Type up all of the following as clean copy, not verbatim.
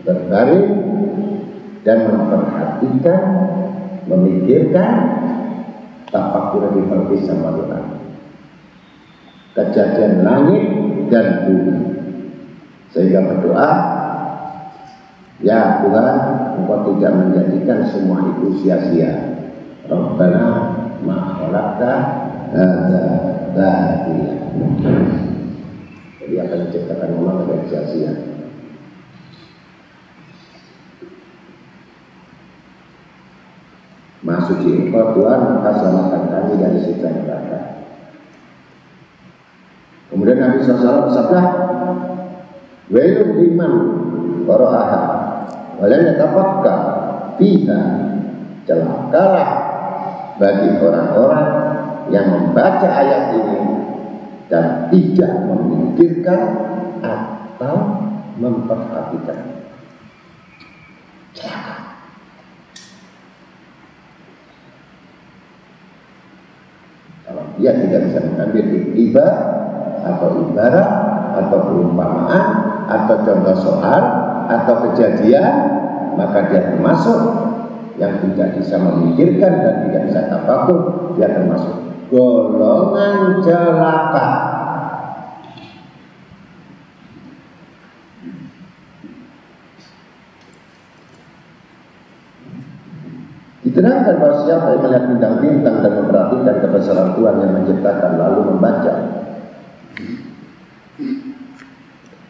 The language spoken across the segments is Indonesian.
berbaring dan memperhatikan, memikirkan tafakur di qalbi sama Tuhan, kejadian langit dan bumi, sehingga berdoa, ya Tuhan, Engkau tidak menjadikan semua itu sia-sia. Rabbana ma khalaqta hadza batila. Jadi apa yang diciptakan Allah tidak sia-sia. Masuk di Engkau Tuhan, maka selamatkan kami dari siksa neraka. Kemudian Nabi SAW bersabda, wailun liman qara'aha wa lam yatafakkar fiha. Celakalah bagi orang-orang yang membaca ayat ini dan tidak memikirkan atau memperhatikan. Celaka. Kalau dia tidak bisa mengambil ibadah atau ibarat atau perumpamaan atau contoh soal atau kejadian, maka dia termasuk yang tidak bisa memikirkan dan tidak bisa tafakur. Dia termasuk golongan celaka. Diterangkan bahwa siapa yang melihat bintang-bintang dan memperhatikan kebesaran Tuhan yang menciptakan lalu membaca,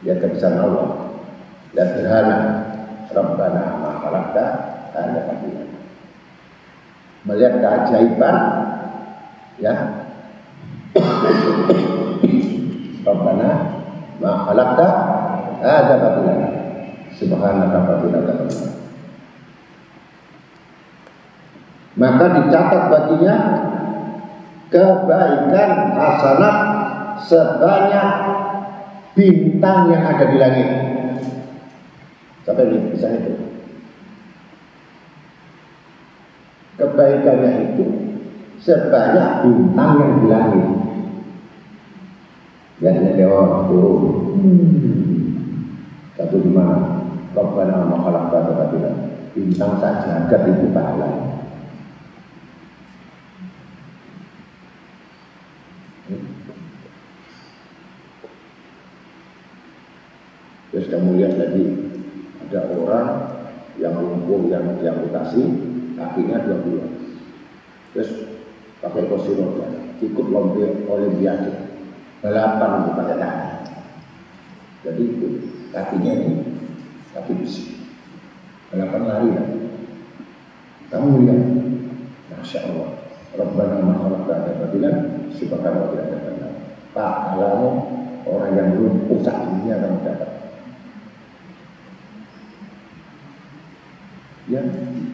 dia kebesaran Allah dan gerhana Rabbana ma khalaqta hadza batila. Melihat keajaiban, ya, Rabbana ma khalaqta hadza batila subhanaka faqina adzabannar. Maka dicatat baginya kebaikan hasanat sebanyak bintang yang ada di langit. Sampai bisa itu. Kebaikannya itu sebanyak bintang yang di langit. Biasanya dewa turun. Satu di mana? Rabbana ma khalaqta bintang sak jagat itu pahala. Terus kamu lihat lagi ada orang yang lumpuh yang diamputasi kakinya 2 bulan, terus pakai kursi roda ikut lomba olimpiade balapan untuk pakai kaki. Jadi itu kakinya ini kaki besi, balapan lari lagi. Kamu lihat, masya Allah, Rabbana ma khalaqta batila subhanaka wa ta'ala. Pahalanya orang yang lumpuh sak dunia akan dapat.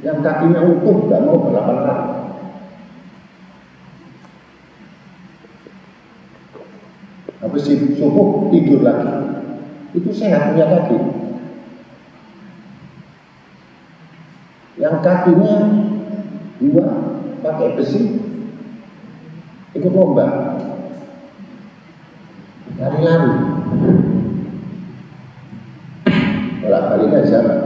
Yang kakinya utuh nggak mau balapan lari. Habis subuh tidur lagi, itu sehat punya kaki. Yang kakinya 2 pakai besi ikut lomba lari-lari, bolak-balik aja lah.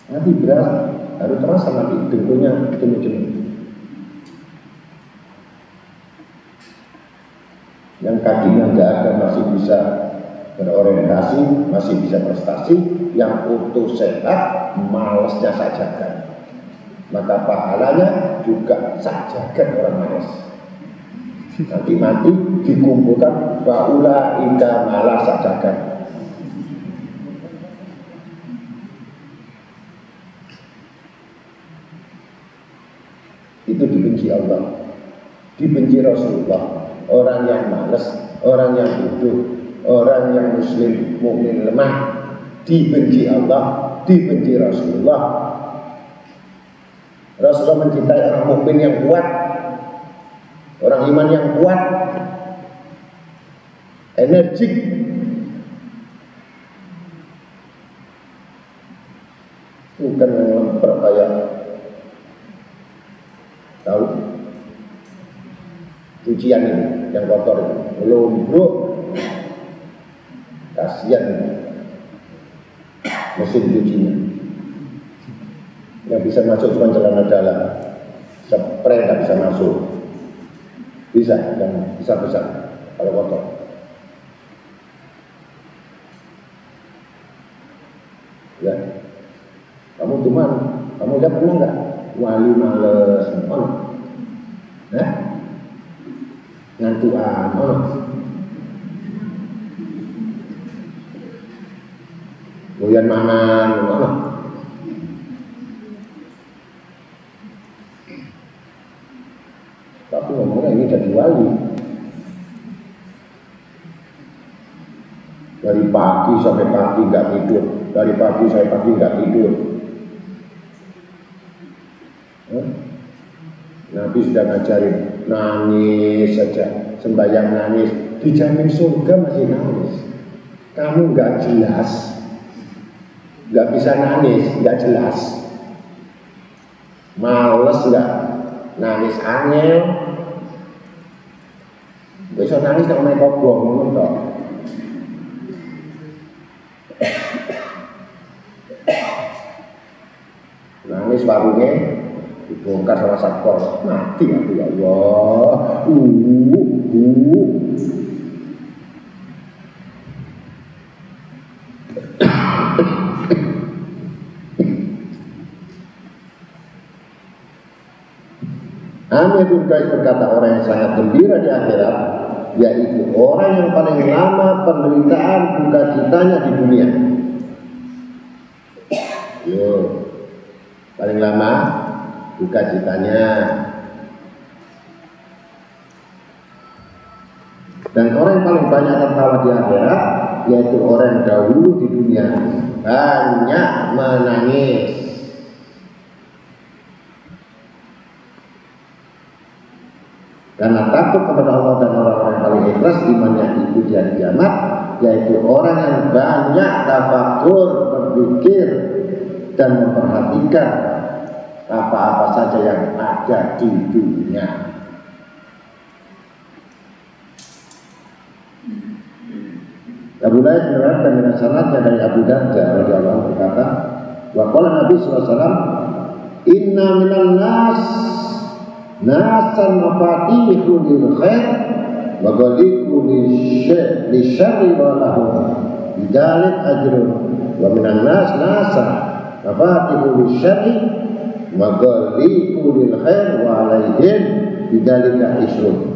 Nanti berat harus terasa nanti dengkulnya jenuh-jenuh. Yang kakinya nggak ada masih bisa berorientasi, masih bisa prestasi. Yang utuh sehat, malesnya saja kan. Maka pahalanya juga saja kan orang malas. Nanti mati dikumpulkan baula indah malas saja kan. Itu dibenci Allah, dibenci Rasulullah. Orang yang malas, orang yang bodoh, orang yang muslim, mukmin lemah, dibenci Allah, dibenci Rasulullah. Rasulullah mencintai orang mukmin yang kuat, orang iman yang kuat, energik. Bukan yang lemper kayak tahu cucian ini yang kotor itu melumbruk, kasihan mesin cucinya. Yang bisa masuk cuma celana dalam, spray nggak bisa masuk. Bisa yang besar-besar kalau kotor. Ya, kamu cuman kamu lihat pernah nggak wali males, ngantuan, goyan mangan, tapi ngomongnya ini jadi wali. Dari pagi sampai pagi nggak tidur, dari pagi sampai pagi nggak tidur. Nabi sudah ngajarin nangis saja, sembahyang nangis, dijamin surga masih nangis. Kamu nggak jelas, nggak bisa nangis, nggak jelas, males nggak, nangis angel, besok nangis tak main kobong, mentok. Nangis warungnya dibongkar sama satpol, mati aku ya Allah. Amir bin Qais berkata, orang yang sangat gembira di akhirat yaitu orang yang paling lama penderitaan duka citanya di dunia. Yo, paling lama duka citanya. Dan orang yang paling banyak tertawa di akhirat yaitu orang yang dahulu di dunia banyak menangis. Karena takut kepada Allah dan orang-orang yang paling ikhlas imannya itu di hari kiamat, yaitu orang yang banyak tafakur, berpikir dan memperhatikan apa-apa saja yang ada di dunia. Abu Lays meriwayatkan dengan sanadnya dari Abu Darda radhiyallahu anhu berkata, wa qala Nabi sallallahu alaihi wasallam, inna minan nas nasan mafatihu lil khair wa ghaliqu li syarri wa lahu bidzalik ajrun wa minan nas nasan mafatihu lil syarri wa ghaliqu lil khair wa alaihim bidzalika isrun.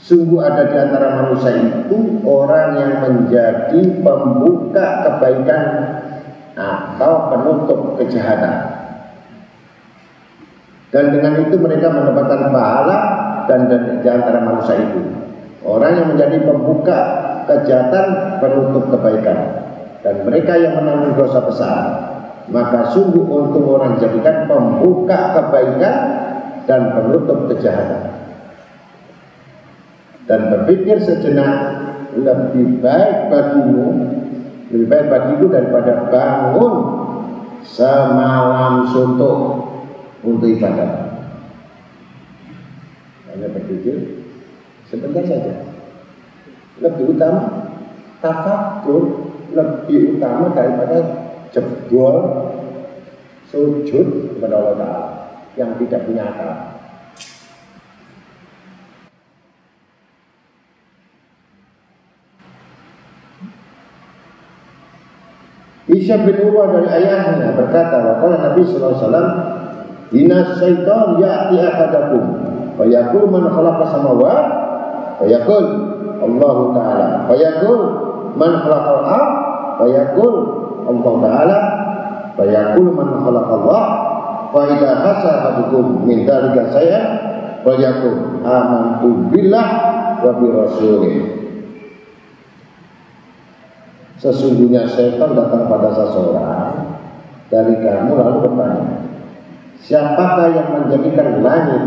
Sungguh ada di antara manusia itu orang yang menjadi pembuka kebaikan atau penutup kejahatan. Dan dengan itu mereka mendapatkan pahala dan di antara manusia itu orang yang menjadi pembuka kejahatan, penutup kebaikan. Dan mereka yang menanggung dosa besar. Maka sungguh untung orang jadikan pembuka kebaikan dan penutup kejahatan. Dan berpikir sejenak, lebih baik bagiku daripada bangun semalam suntuk untuk ibadah. Hanya berpikir sebentar saja. Lebih utama tafakur, lebih utama daripada jebol sujud kepada Allah Ta'ala yang tidak punya akal. Isyam bin Urwah dari ayahnya berkata, waqala Nabi sallallahu alaihi wasallam, inna syaitan ya'ti ahadakum fa yaqul man khalaqa samawati fa yaqul Allah Ta'ala fa yaqul man khalaqal ard fa yaqul Allah Ta'ala fa yaqul man khalaqallah fa idza hasabakum min dzalika sayyan fa yaqul amantu billah wa bi rasulih. Sesungguhnya syaitan datang pada seseorang dari kamu lalu bertanya, siapakah yang menjadikan langit?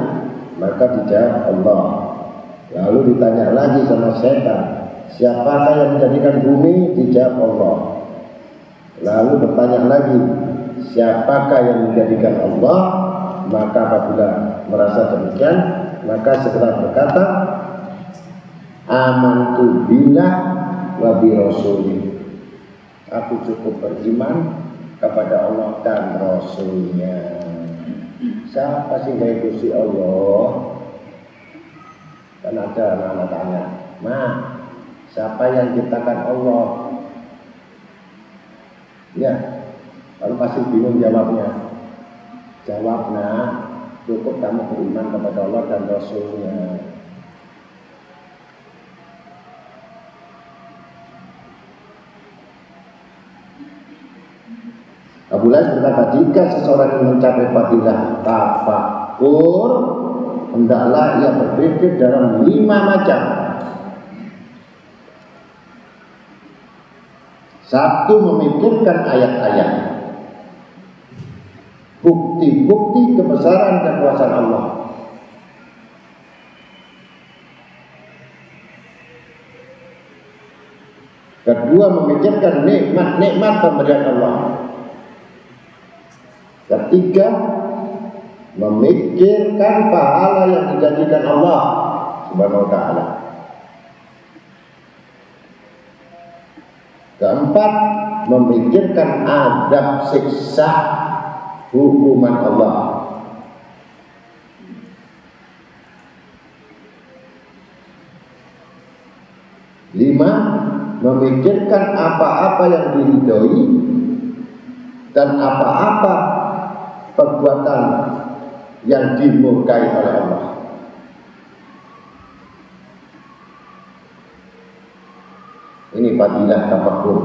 Maka dijawab Allah. Lalu ditanya lagi sama syaitan, siapakah yang menjadikan bumi? Dijawab Allah. Lalu bertanya lagi, siapakah yang menjadikan Allah? Maka apabila merasa demikian, maka segera berkata, amantu billah wa bi rasulih. Aku cukup beriman kepada Allah dan Rasulnya. Siapa sih yang ikuti Allah? Kan ada anak-anak tanya, siapa yang ciptakan Allah? Ya, kalau masih bingung jawabnya, jawabnya cukup kamu beriman kepada Allah dan Rasulnya. Abu Lays berkata, jika seseorang yang mencapai fadilah tafakur, hendaklah ia berpikir dalam 5 macam. 1. Memikirkan ayat-ayat, bukti-bukti kebesaran kekuasaan Allah. 2. Memikirkan nikmat-nikmat pemberian Allah. 3. Memikirkan pahala yang dijanjikan Allah Subhanahu wa ta'ala. 4. Memikirkan azab siksa hukuman Allah. 5. Memikirkan apa-apa yang diridhoi dan apa-apa perbuatan yang dimurkai oleh Allah. Ini fadilah tafakur.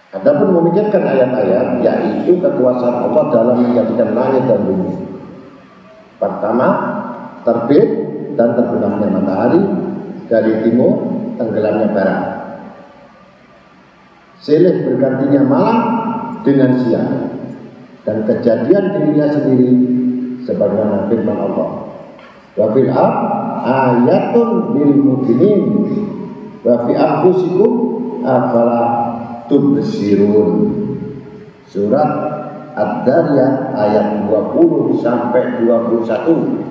Adapun memikirkan ayat-ayat, yaitu kekuasaan Allah dalam menjadikan langit dan bumi. Pertama, terbit dan terbenamnya matahari dari timur, tenggelamnya barat. Silih bergantinya malam dengan siang, dan kejadian dirinya sendiri sebagaimana firman Allah. Wa fil ayatun lil mukminin wa fi anfusikum afala tubsirun. Surat Ad-Dariyat ayat 20 sampai 21.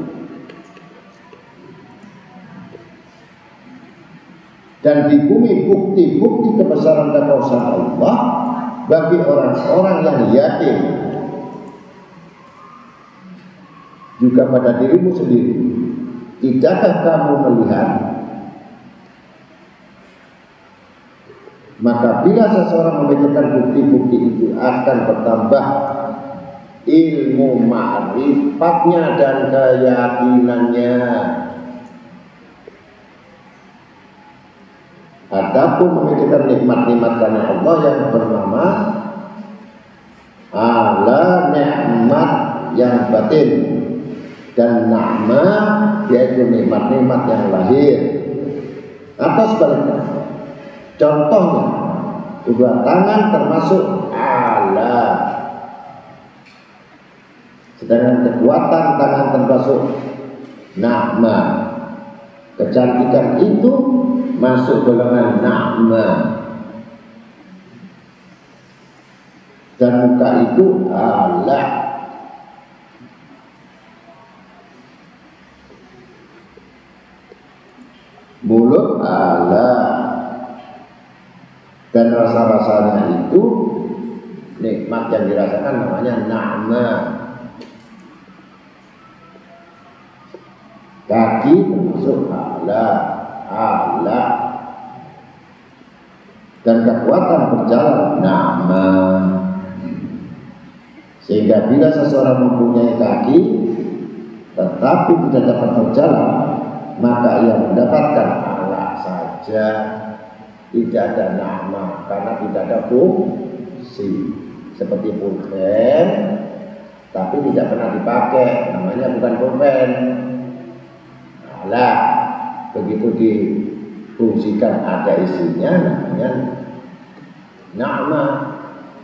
Dan di bumi bukti-bukti kebesaran dan kekuasaan Allah bagi orang-orang yang yakin. Juga pada dirimu sendiri, tidakkah kamu melihat? Maka bila seseorang memikirkan bukti-bukti itu akan bertambah ilmu ma'rifatnya dan keyakinannya. Adapun memikirkan nikmat-nikmat karena Allah yang bernama ala nikmat yang batin dan na'ma yaitu nikmat-nikmat yang lahir. Atau sebaliknya, contohnya kedua tangan termasuk ala, sedangkan kekuatan tangan termasuk na'ma. Kecantikan itu masuk golongan na'ma, dan muka itu ala. Mulut ala, dan rasa-rasanya itu nikmat yang dirasakan namanya na'ma. Kaki termasuk ala, dan kekuatan berjalan na'ma. Sehingga bila seseorang mempunyai kaki tetapi tidak dapat berjalan, maka ia mendapatkan ala saja, tidak ada na'ma karena tidak ada fungsi. Seperti pulpen tapi tidak pernah dipakai, namanya bukan pulpen. Ala, begitu difungsikan ada isinya, namanya na'ma,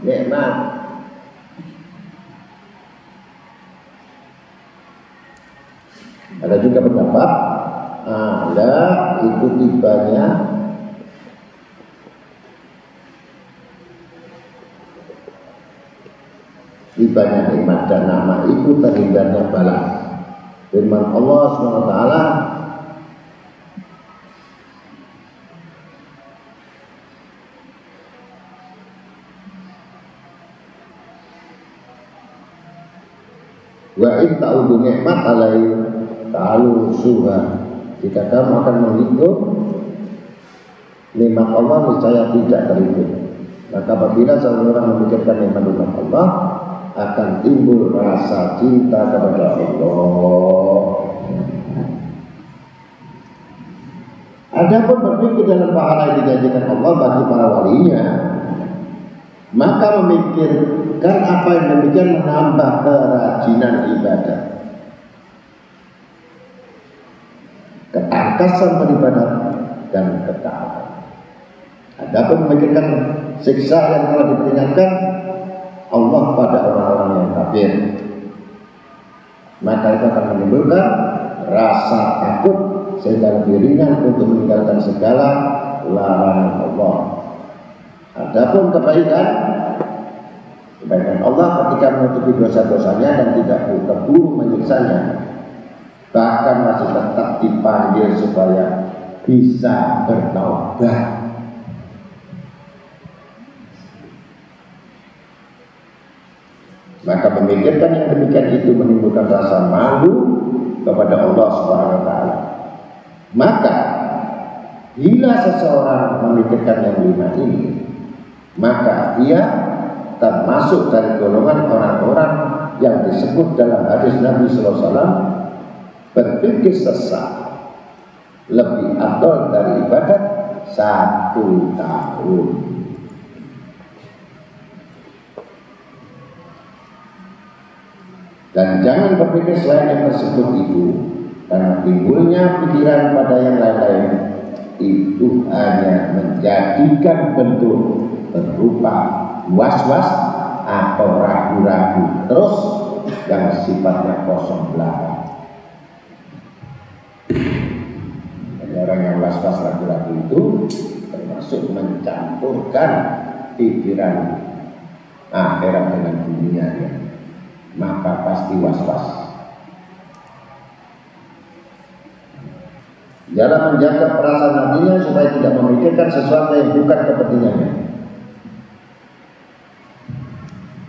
nikmat. Ada juga pendapat ala itu tibanya nikmat dan nama itu terhindarnya balas. Firman Allah SWT, wa in ta'udu nikmat alaihi ta'alu suha. Jika kamu akan menghitung nikmat Allah, niscaya tidak terhitung. Maka apabila seorang memikirkan nikmat Allah, akan timbul rasa cinta kepada Allah. Adapun berpikir dalam pahala yang dijanjikan Allah bagi para walinya, maka memikirkan apa yang demikian menambah kerajinan ibadah, ketangkasan beribadah dan ketaatan. Adapun memikirkan siksa yang telah diperingatkan Allah pada orang-orang yang kafir, maka itu akan menimbulkan rasa takut sehingga lebih ringan untuk meninggalkan segala larangan Allah. Adapun kebaikan Allah ketika menutupi dosa-dosanya dan tidak keburu menyiksanya, bahkan masih tetap dipanggil supaya bisa bertaubat. Maka memikirkan yang demikian itu menimbulkan rasa malu kepada Allah Subhanahu wa taala. Maka bila seseorang memikirkan yang lima ini, maka ia termasuk dari golongan orang-orang yang disebut dalam hadis Nabi sallallahu alaihi wasallam berpikir sesat lebih afdal dari ibadat 1 tahun. Dan jangan berpikir selain yang tersebut itu, karena timbulnya pikiran pada yang lain-lain itu hanya menjadikan bentuk berupa was-was atau ragu-ragu terus yang sifatnya kosong belaka. was-was ragu-ragu itu termasuk mencampurkan pikiran akhirat dengan dunia, ya, maka pasti was-was. Dalam menjaga perasaan hatinya supaya tidak memikirkan sesuatu yang bukan kepentingannya,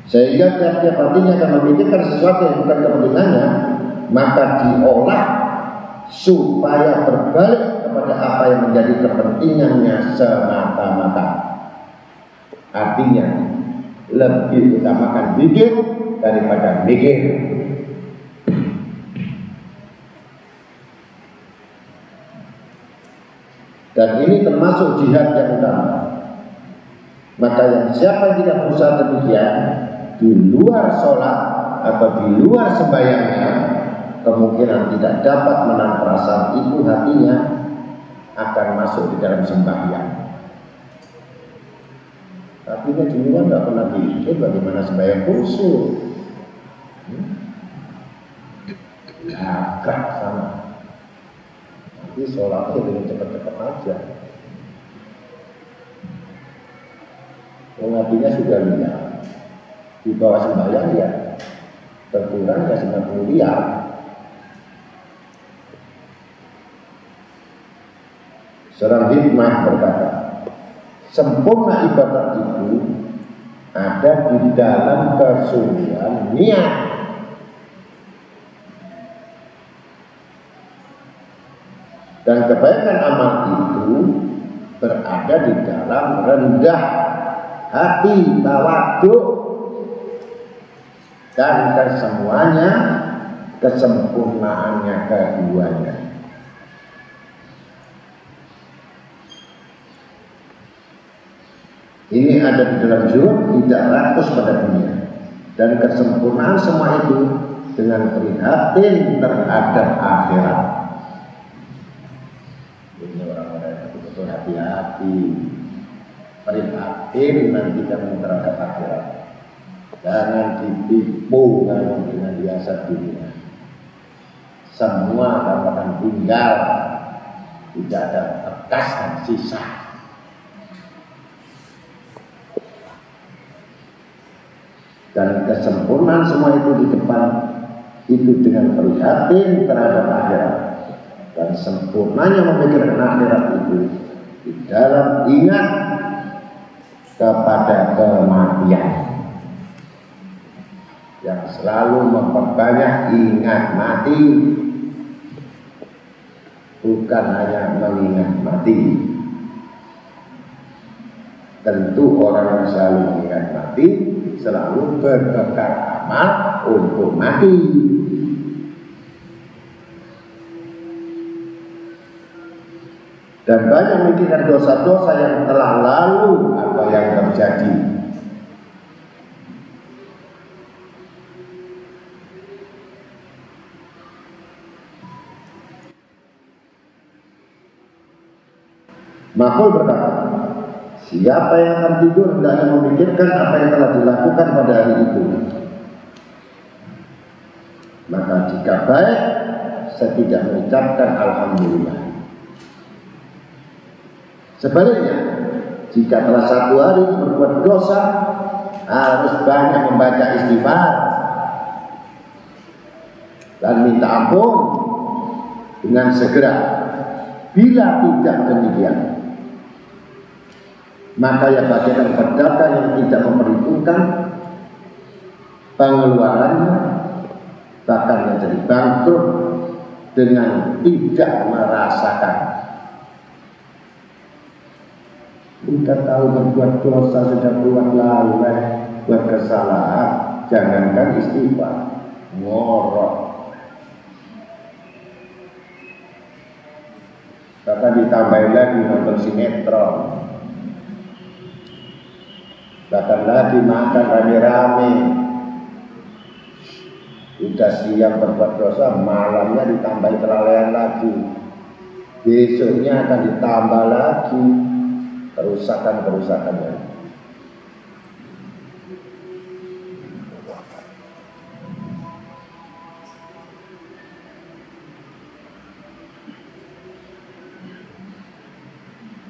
sehingga tiap-tiap hatinya akan memikirkan sesuatu yang bukan kepentingannya, maka diolah supaya berbalik kepada apa yang menjadi kepentingannya semata-mata. Artinya lebih utamakan pikir daripada mikir. Dan ini termasuk jihad yang utama. Maka yang siapa yang tidak berusaha demikian di luar sholat atau di luar sembahyangnya, kemungkinan tidak dapat menahan perasaan itu, hatinya akan masuk di dalam sembahyang. Tapi dia duluan nggak pernah pikir bagaimana sembahyang khusyuk. Agak sama. Nanti sholatnya dengan cepat-cepat aja. Hatinya sudah liar. Di bawah sembahyang ya berkurang ya 90 liar. Seorang hikmah berkata, sempurna ibadat itu ada di dalam kesungguhan niat. Dan kebaikan amal itu berada di dalam rendah hati, tawaduk, dan kesemuanya, kesempurnaannya keduanya. Ini ada di dalam zuhud, tidak rakus pada dunia, dan kesempurnaan semua itu dengan prihatin terhadap akhirat. Ini orang-orang yang betul-betul hati-hati, prihatin nanti kamu terhadap akhirat. Jangan ditipu dengan biasa dunia. Semua akan tinggal, tidak ada bekas dan sisa. Dan kesempurnaan semua itu di depan itu dengan prihatin terhadap akhirat. Dan sempurnanya memikirkan akhirat itu di dalam ingat kepada kematian, yang selalu memperbanyak ingat mati, bukan hanya mengingat mati. Tentu orang yang selalu mengingat mati selalu berbekal amal untuk mati. Dan banyak memikirkan dosa-dosa yang telah lalu atau yang terjadi. Makhluk berkata, siapa yang akan tidur hendaknya memikirkan apa yang telah dilakukan pada hari itu. Maka jika baik, saya tidak mengucapkan alhamdulillah. Sebaliknya, jika telah satu hari berbuat dosa, harus banyak membaca istighfar dan minta ampun dengan segera. Bila tidak demikian, maka yang bagian pedagang yang tidak memperhitungkan pengeluarannya, bahkan menjadi bangkrut dengan tidak merasakan. Sudah tahu berbuat dosa, sudah buat lalai, buat kesalahan, jangankan istighfar, ngorok. Bahkan ditambahin lagi nonton sinetron, bahkan lagi makan rame-rame. Udah siang berbuat dosa, malamnya ditambahin kelalaian lagi, besoknya akan ditambah lagi kerusakan-kerusakannya.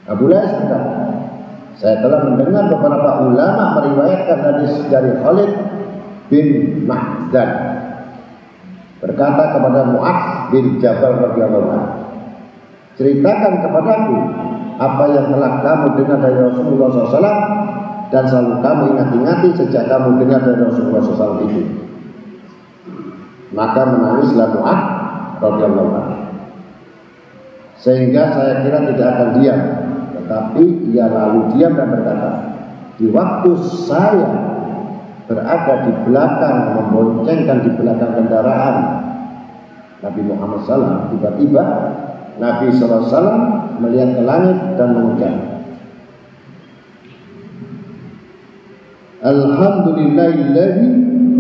Abu Lais berkata, saya telah mendengar beberapa ulama meriwayatkan hadis dari Khalid bin Ma'dan berkata kepada Mu'adz bin Jabal radhiyallahu anhu, ceritakan kepadaku apa yang telah kamu dengar dari Rasulullah SAW dan selalu kamu ingat-ingati sejak kamu dengar dari Rasulullah SAW itu. Maka menangislah Mu'adz radhiyallahu anhu. Sehingga saya kira tidak akan diam, tetapi ia lalu diam dan berkata, di waktu saya berada di belakang, memboncengkan di belakang kendaraan Nabi Muhammad SAW, tiba-tiba Nabi SAW melihat ke langit dan mengucap, Alhamdulillahilladzi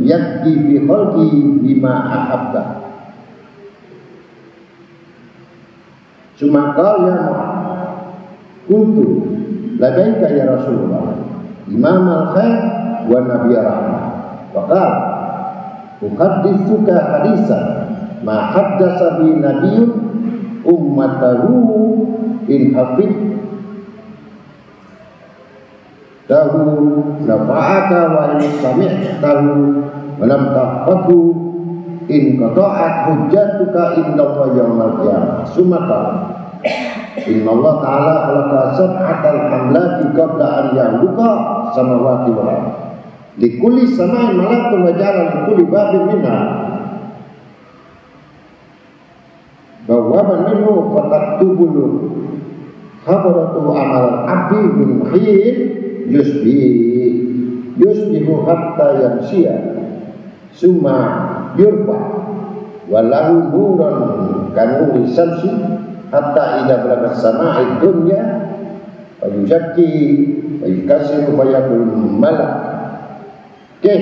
yakfi bi khalqi bima ahabba. Sumaqal ya Muhammad, kuntu ladaika ya Rasulullah, imam al-khair wa nabiy rahmah. Wa qala uhaddithuka hadisan ma haddatsa bi nabiyyun ummatahu in hafid tahu nafa'aka wa in sami'tahu wa lam tahfadhu in qata'at hujjatuka indallahi yaumal qiyamah. Sumaka inna Allah ta'ala khalaqa sab'atal amlaki qabla an yakhluqa samawati wal ardh. Likulli sama'in malakun wa ja'ala likulli babin minha bawaban minhu fataktubul khabaratu amal abdi min khir yusbihu hatta yamsiya summa yurfa walahu nuran kanuri samsi hatta idha belagat sama'i dunya wa yuzakki wa yukasiru wa yakul malak kif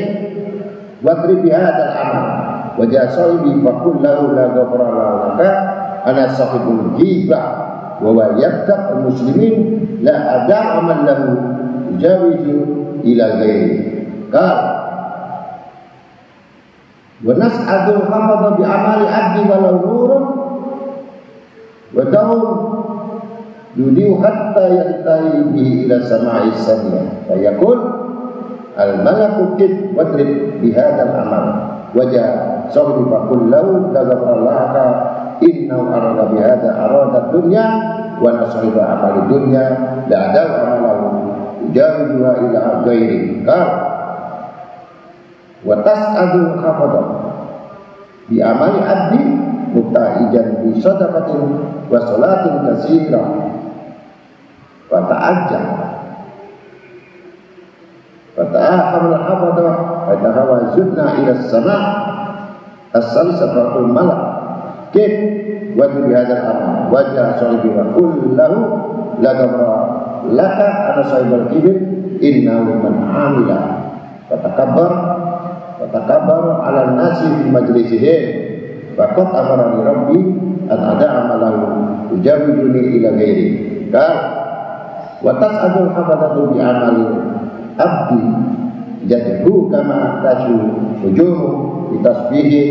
wadri bihadal amal wa jasa'ibi fakul lahu la ghafara laka ana sahibul ghibah wa wa yabda' muslimin la ada amal lahu jawizu ila ghairi qal wa nas'adul hamada bi amali abdi walau nurun wa daum yudiu hatta yantahi bihi ila sama'i samiya fa yaqul al malaku kid wadrib bi hadzal amal wajah sahbi fa kullahu la ghafarallaka innahu arada bi hadza arada dunya wa nasriba amali dunya la ada amalahu jawizuha ila ghairi qal wa tas'adul khafada bi amali abdi muta'ijan bi sadaqatin wa salatin katsira wa ta'ajjal wa ta'ahamul khafada wa tahawazuna ila as-sama' as-salisatul malak kif wa bi hadzal amal wajah sahibi wa kullahu la ghafara laka ana sahibul kibir innahu man amila fatakabbar ala nasi fi majlisihi faqad amarani rabbi an ada amalahu ujabiduni ila ghairi qal wa tas'adul hafadatu bi amali abdi jadhu kama tashu wujuhu bi tasbihi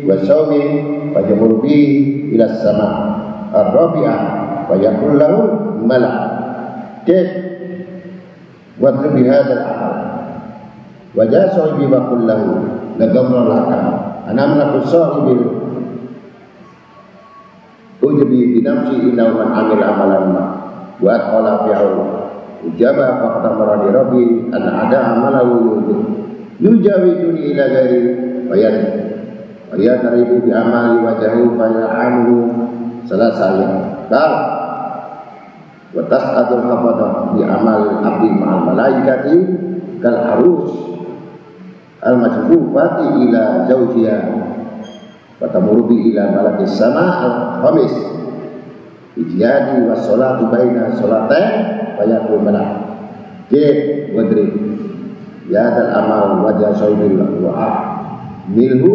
wa sawmi wa jamur bi ila sama ar-rabi'ah wa yaqul lahu malak kif wa bi hadzal amal wajah sahibi wa kullahu lagamra laka anam laku sahibil ujabi binafsi inna man amil amalan ma wa qala fi'u ujaba faqad amarani rabbi an ada amalahu yujawijuni ila ghairi wa yadribu bi amali wajhahu fa ya'amuhu salasaya qal wa tas'adul hafadha bi amal abdi ma'al malaikati kal arus al-majfufati ila zawjiha wa tamurubi ila malakis sama al-khamis ijyadi wa sholatu baina sholatain wa yakul malak kif wadrib ya dal amal wajah sahibil wa milhu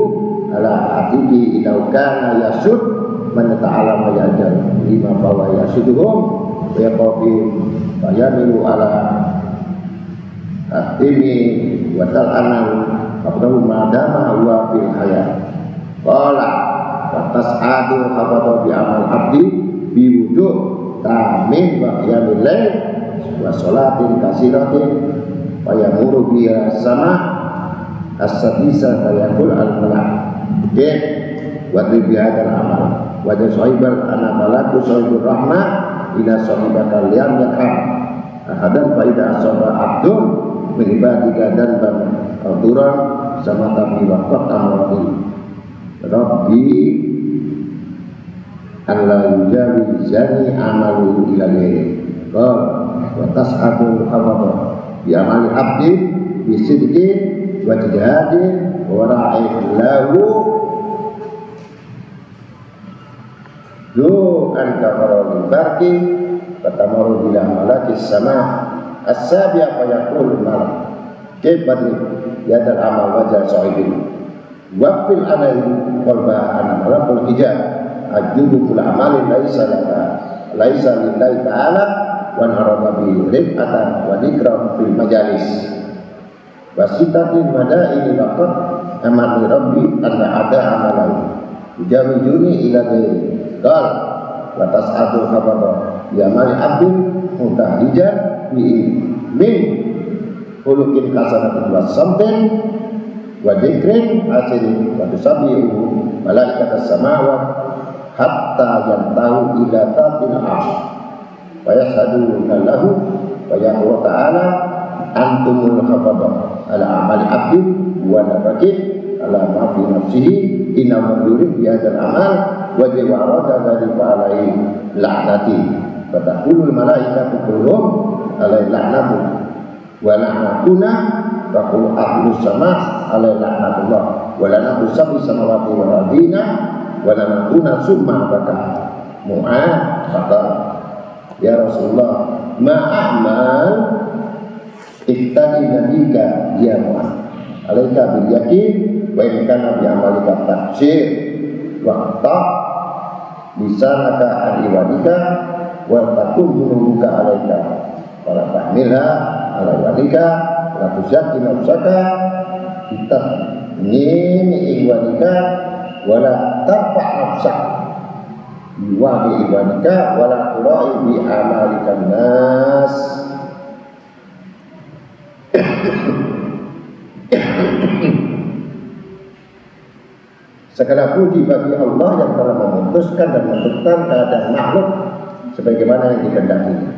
ala atibi idau kana yasud man ta'ala yajal lima bawa yasuduhum wa yaqafim wa yamilu ala ini watal amal abdahu madama huwa fil hayat qala wa tas'adu khabata bi amal abdi bi wujuh tamin wa qiyamil lail wa sholatin kasiratin wa yamuru biha sama as-sadisa fayaqul al-malak wa ribiyadal amal wa jasahibal anabalaku sahibur rahmah ila sahibaka liyam yakham ahadan faida asaba abdun beribadika dan aturan sama tapi waktu amrati Rabbi Allah yujawi zani amalu ila ghairi wa tas'adul khawatir bi amali abdi bi sidqi wa jihadin wa ra'in lahu an kafarul barki fatamaru bila malakis sama as-sabi'a fa yaqul malak kibadri yadal amal wajah sahibin waqfil alaihi qalba ana malakul hijab ajubu kula amalin laisa lillahi ta'ala wa narada bi rifatan wa dikram fil majalis wasitatin madaini waqt amani rabbi anna ada amalan juni ila ghairi qal wa tas'adul khabara ya mali abdin mutahijan bi min khuluqin hasanatin wa samtin wa dikrin asirin wa tusabihu malaikat as-samawat hatta yantahu ila tatil arsh wa yashhaduna lahu wa yaqulu ta'ala antumul hafadha ala amali abdi wa nabakit ala ma fi nafsihi inna man yurid bi hadzal amal wa jawarada dari fa'alai la'nati wa taqulul malaikatu kulluhum alai la'natu wa la'natuna wa qul ahlus sama alai la'natullah wa la'natu sab'i samawati wa ardina wala nakuna summa baka Mu'ad kata ya Rasulullah ma'amal iktadi nabika ya Mu'ad alaika bil yakin wa in kana bi amalika tafsir wa ta lisanaka adiwadika wa takum dunuka alaika wala tahmilha ala wadika wa tuzakki nafsaka kita ini iwadika wala tarfa' nafsak biwadi ibadika wala turai bi amalikan nas segala puji bagi Allah yang telah memutuskan dan menentukan keadaan makhluk sebagaimana yang dikehendakinya.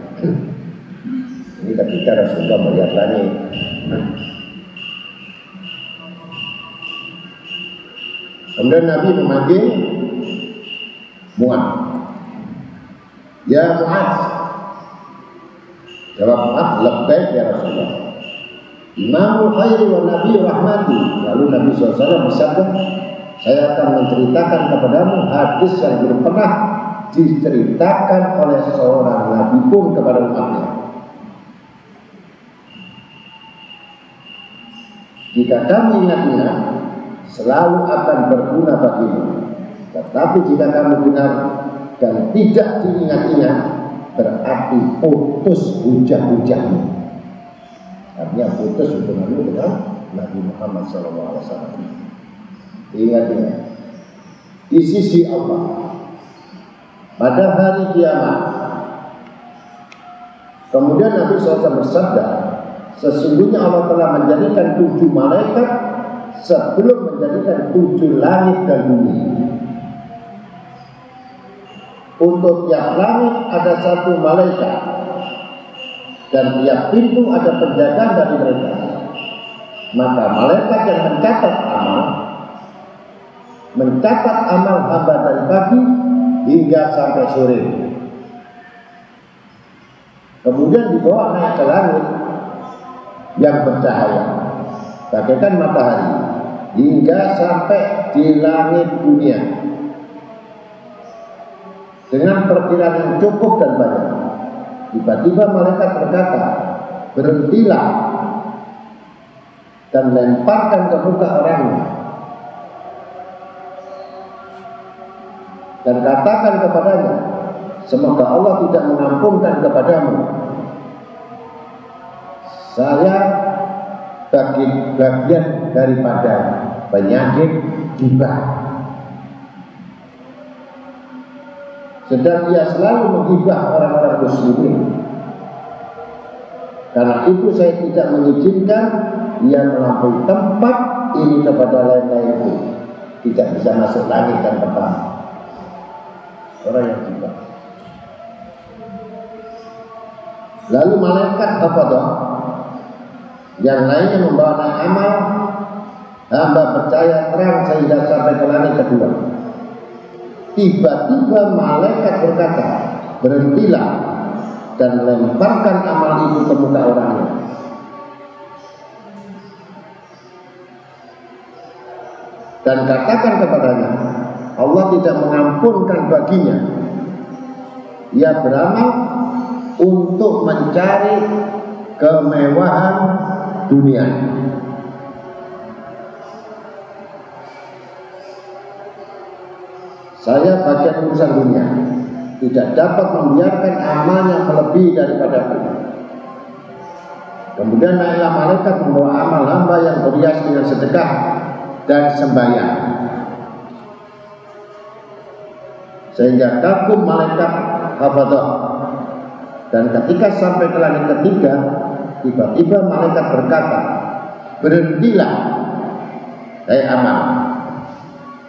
Ini ketika Rasulullah melihat langit. Kemudian Nabi memanggil Mu'ad. Ya Mu'ad. Jawab Mu'ad, labbaik ya Rasulullah. Imamul khairi wa nabi rahmati. Lalu Nabi SAW bersabda, saya akan menceritakan kepadamu hadis yang belum pernah diceritakan oleh seorang nabi pun kepada umatnya. Jika kamu ingat-ingat, selalu akan berguna bagimu. Tetapi jika kamu benar dan tidak diingat-ingat, berarti putus hujah-hujahmu. Artinya putus hubunganmu dengan Nabi Muhammad SAW. Ingat-ingat, di sisi Allah pada hari kiamat. Kemudian Nabi SAW bersabda, sesungguhnya Allah telah menjadikan 7 malaikat sebelum menjadikan 7 langit dan bumi. Untuk tiap langit ada 1 malaikat dan tiap pintu ada penjaga dari mereka. Maka malaikat yang mencatat amal hamba dari pagi hingga sampai sore. Kemudian dibawa naik ke langit yang bercahaya bagaikan matahari hingga sampai di langit dunia dengan perkiraan yang cukup dan banyak. Tiba-tiba malaikat berkata, berhentilah dan lemparkan ke muka orangnya dan katakan kepadanya, semoga Allah tidak mengampunkan kepadamu. Saya bagian daripada penyakit gibah. sedang ia selalu menghibah orang-orang muslimin. Karena itu saya tidak mengizinkan ia melampaui tempat ini kepada lain-lain. Tidak bisa masuk langit dan pertama. Orang yang tiba. Lalu malaikat hafadah yang lainnya membawa naik amal hamba percaya terang sehingga sampai ke langit kedua. Tiba-tiba malaikat berkata, berhentilah dan lemparkan amal itu ke muka orangnya. Dan katakan kepadanya, Allah tidak mengampunkan baginya. Ia beramal untuk mencari kemewahan dunia. Saya bagian urusan dunia, tidak dapat membiarkan amalnya melebihi daripadaku. Kemudian naiklah malaikat membawa amal hamba yang berhias dengan sedekah dan sembahyang, sehingga kagum malaikat hafadah. Dan ketika sampai ke langit ketiga, tiba-tiba malaikat berkata, berhentilah hai amal,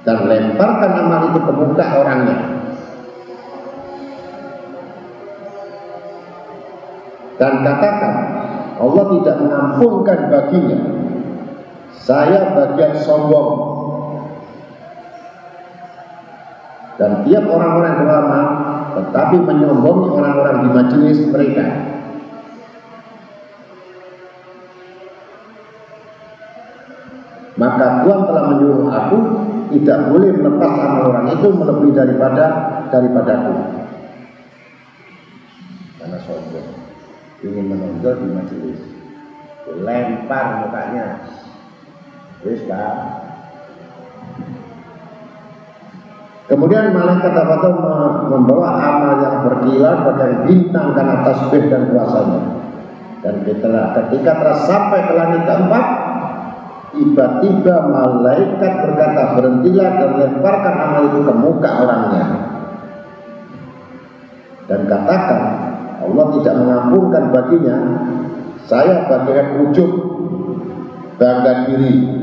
dan lemparkan amal itu ke muka orangnya. Dan katakan, Allah tidak mengampunkan baginya. Saya bagian sombong. Dan tiap orang-orang beramal tetapi menyombongi orang-orang di majelis mereka. Maka Tuhan telah menyuruh aku tidak boleh melepas amal orang itu melebihi daripadaku. Karena sombong, ingin menonjol di majelis, lempar mukanya. Wis Pak. Kemudian malaikat hafadah membawa amal yang berkilau bagai bintang karena tasbih dan puasanya. Dan ketika telah sampai ke langit keempat, tiba-tiba malaikat berkata, berhentilah dan lemparkan amal itu ke muka orangnya. Dan katakan, Allah tidak mengampunkan baginya. Saya bagian ujub, bangga diri.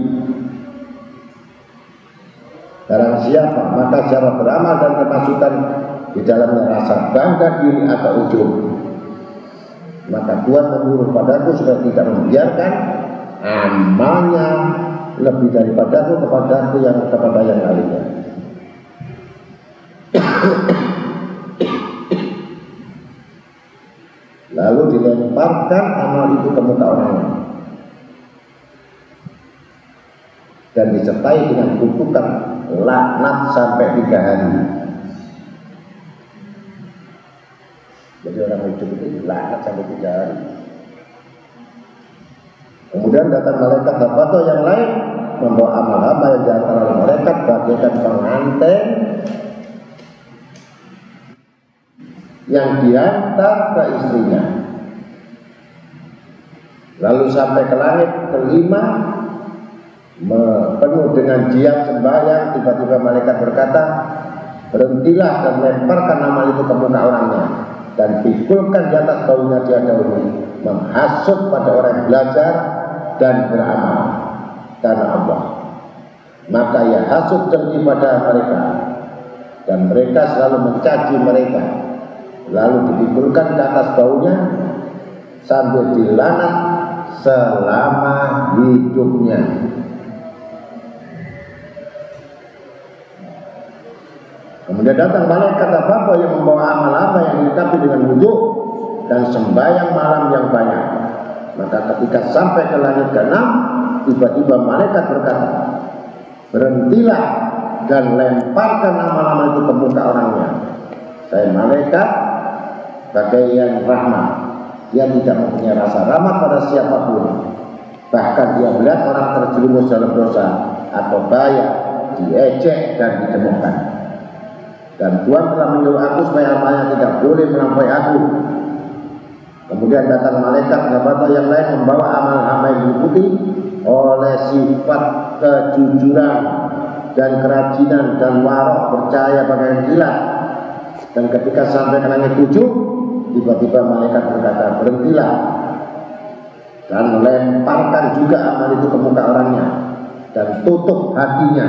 Barang siapa, maka siapa beramal dan kemasukan di dalamnya rasa bangga diri atau ujub, maka Tuhan menyuruh padaku supaya tidak membiarkan amalnya lebih daripadaku kepadaku yang kepada yang lainnya. Lalu dilemparkan amal itu ke muka orangnya dan disertai dengan kutukan laknat sampai 3 hari. Jadi orang hidup itu laknat sampai 3 hari. Kemudian datang malaikat hafadah yang lain membawa amal hamba yang diantara malaikat bagaikan pengantin yang diantar ke istrinya. Lalu sampai ke langit kelima, penuh dengan giat sembahyang, tiba-tiba malaikat berkata, berhentilah dan lemparkan amal itu ke muka orangnya dan pikulkan di atas baunya dia dahulu, menghasut pada orang yang belajar dan beramal karena Allah. Maka ia hasut dengki pada mereka dan mereka selalu mencaci mereka. Lalu dipikulkan ke atas baunya sambil dilaknat selama hidupnya. Kemudian datang malaikat hafadah yang membawa amal apa yang dilengkapi dengan wudhu dan sembahyang malam yang banyak. Maka ketika sampai ke langit ke-6, tiba-tiba malaikat berkata, berhentilah dan lemparkan amal-amal itu ke muka orangnya. Saya malaikat bagai yang rahmat. Dia tidak mempunyai rasa rahmat pada siapapun. Bahkan dia melihat orang terjerumus dalam dosa atau bahaya, diejek dan ditemukan. Dan Tuhan telah menyuruh aku supaya amalnya tidak boleh melampaui aku. Kemudian datang malaikat hafadah yang lain membawa amal-amal yang diikuti oleh sifat kejujuran dan kerajinan dan warok percaya bagai kilat Dan ketika sampai ke langit 7, tiba-tiba malaikat berkata, berhentilah, dan lemparkan juga amal itu ke muka orangnya dan tutup hatinya.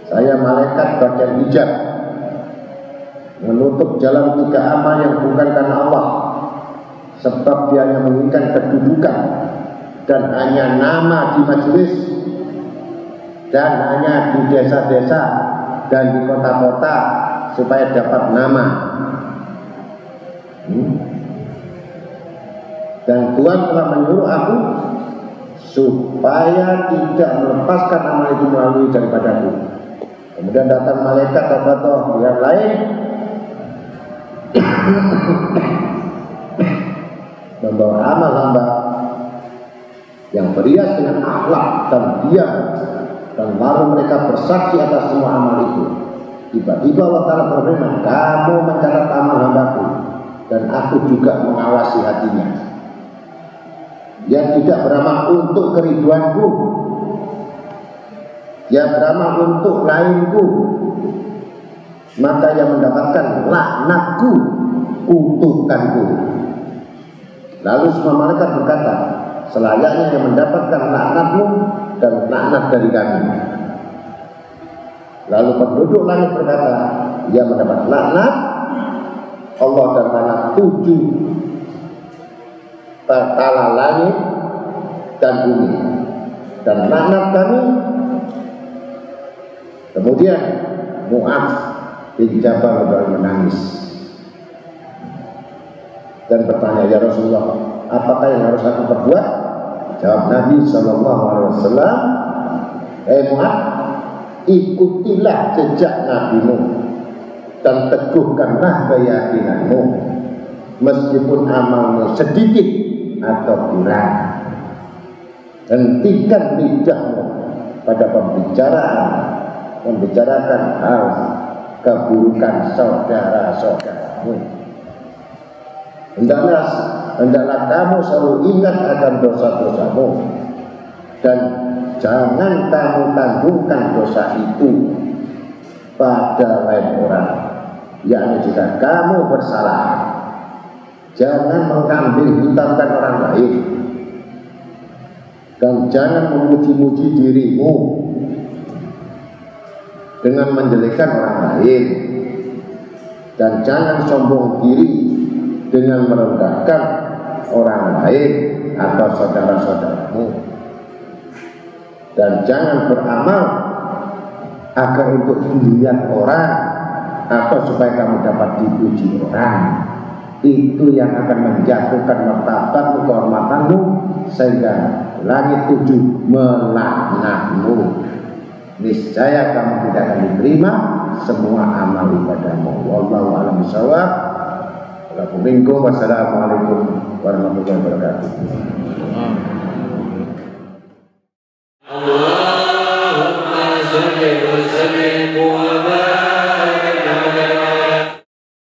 Saya malaikat bagian hijab, menutup jalan 3 amal yang bukan karena Allah, sebab dia hanya menginginkan kedudukan dan hanya nama di majelis dan hanya di desa-desa dan di kota-kota supaya dapat nama. Dan Tuhan telah menyuruh aku supaya tidak melepaskan amal itu melalui daripadaku. Kemudian datang malaikat atau yang lain membawa amal hamba yang berhias dengan akhlak dan diam, dan lalu mereka bersaksi atas semua amal itu. Tiba-tiba Allah Ta'ala berfirman, kamu mencatat amal hambaku dan aku juga mengawasi hatinya. Dia tidak beramal untuk keriduanku, dia beramal untuk lainku, maka yang mendapatkan laknatku, kutukanku. Lalu semua malaikat berkata, selayaknya yang mendapatkan laknatmu dan laknat dari kami. Lalu penduduk langit berkata, dia mendapat laknat Allah dan laknat 7 tala langit dan bumi, dan laknat kami. Kemudian Mu'adz bin Jabal menangis dan bertanya, ya Rasulullah, apakah yang harus aku perbuat? Jawab Nabi SAW, Mu'adz, ikutilah jejak nabimu dan teguhkanlah keyakinanmu meskipun amalmu sedikit atau kurang. Hentikan lidahmu pada membicarakan hal keburukan saudara-saudaramu. Hendaklah kamu selalu ingat akan dosa-dosamu dan jangan kamu tanggungkan dosa itu pada lain orang. Yakni jika kamu bersalah, jangan mengambil hitamkan orang lain dan jangan memuji-muji dirimu dengan menjelekkan orang lain, dan jangan sombong diri dengan merendahkan orang lain atau saudara-saudaramu, dan jangan beramal agar untuk dilihat orang atau supaya kamu dapat dipuji orang. Itu yang akan menjatuhkan martabatmu, kehormatanmu, sehingga langit 7 melaknatmu. Niscaya kamu tidak akan diterima semua amal ibadahmu. Wallahu a'lam bishawab. Wassalamualaikum warahmatullahi wabarakatuh.